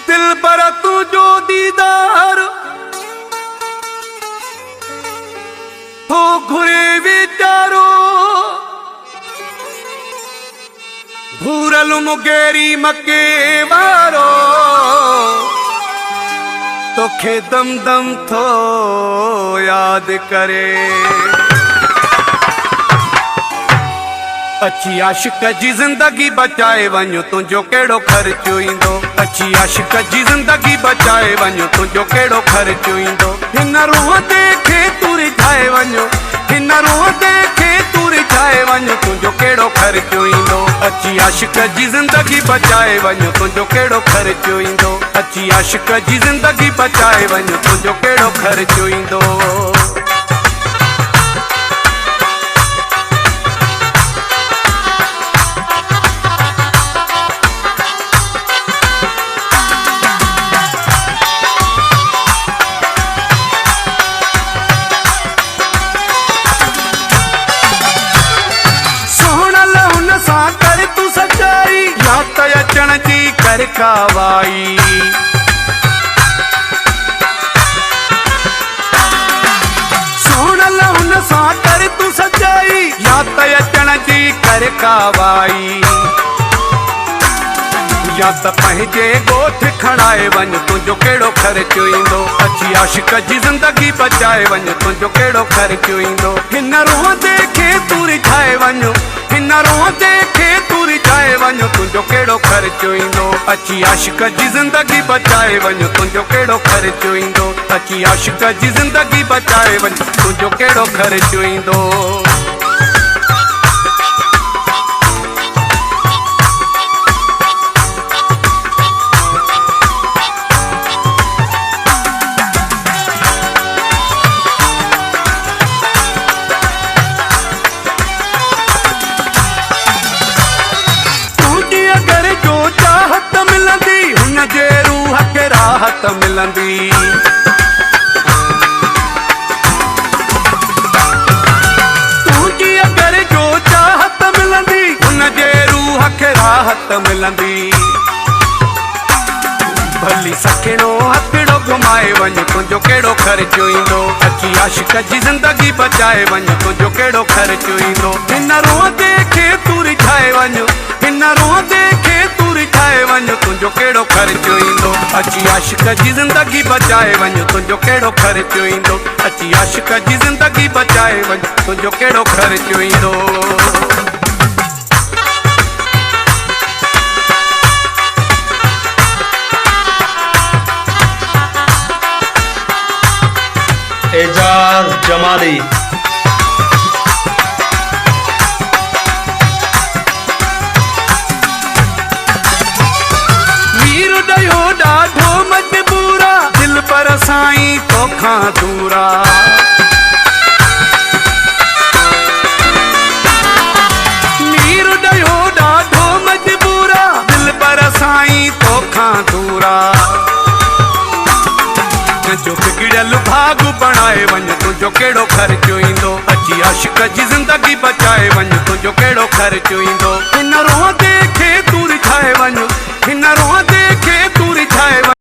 दिल पर तू जो दीदार हो घुरे विचारो भूरल मुगेरी मके वारो तोखे दम दम थो याद करे अच्छी आशिक जी जिंदगी बचाए वञो तुंहिंजो कहिड़ो ख़र्चो ईंदो अच्छी आशिक जी जिंदगी बचाए वञो तुंहिंजो कहिड़ो ख़र्चो ईंदो हिन रूह ते खे तू रिझाए वञो हिन रूह ते खे तू रिझाए वञो तुंहिंजो कहिड़ो ख़र्चो ईंदो अच्छी आशिक जी जिंदगी बचाए वञो तुंहिंजो कहिड़ो ख़र्चो ईंदो अच्छी आशिक जी जिंदगी बचाए वञो तुंहिंजो कहिड़ो ख़र्चो ईंदो अचण जी कर कावाई सोण हुन सां कर तू सजाई या त अचण जी कर कावाई या त पंहिंजे ॻोठ खणाए वञ तुंहिंजो कहिड़ो ख़र्चो ईंदो अच्छी आशिक जी ज़िंदगी बचाए वञ तुंहिंजो कहिड़ो ख़र्चो ईंदो हिन रूह ते खे तू रिझाए वञो हिन रूह ते खे तू रिझाए वञो तुंहिंजो कहिड़ो ख़र्चो ईंदो अच्छी आशिक जी ज़िंदगी बचाए वञो तुंहिंजो कहिड़ो ख़र्चो ईंदो अच्छी आशिक जी ज़िंदगी बचाए वञो तुंहिंजो कहिड़ो ख़र्चो ईंदो राहत मिलंदी तुझी अगर जो चाहत मिलंदी हुन जे रूह खे राहत मिलंदी भली सखिणो हथड़ो घुमाए वञ तुंहिंजो कहिड़ो ख़र्चो ईंदो अच्छी आशिक जी ज़िंदगी बचाए वञ तुंहिंजो कहिड़ो ख़र्चो ईंदो हिन रूह ते खे तू रिझाए वञ हिन रूह ते खे तू रिझाए वञ तुंहिंजो कहिड़ो ख़र्चो ईंदो अच्छी आशिक जी ज़िंदगी बचाए वञ तुंहिंजो कहिड़ो ख़र्चो ईंदो अच्छी आशिक जी ज़िंदगी बचाए वञ तुंहिंजो कहिड़ो ख़र्चो ईंदो एजाज जमाली वीर ॾियो ॾाढो मजबूरा दिल पर साईं तोखां दूरा वीर ॾियो ॾाढो मजबूरा दिल पर साईं तोखां दूरा जो बिगड़ल भाग बणाए वञ तुंहिंजो कहिड़ो ख़र्चो ईंदो अच्छी आशिक जी ज़िंदगी बचाए वञ तुंहिंजो कहिड़ो ख़र्चो ईंदो हिन रूह ते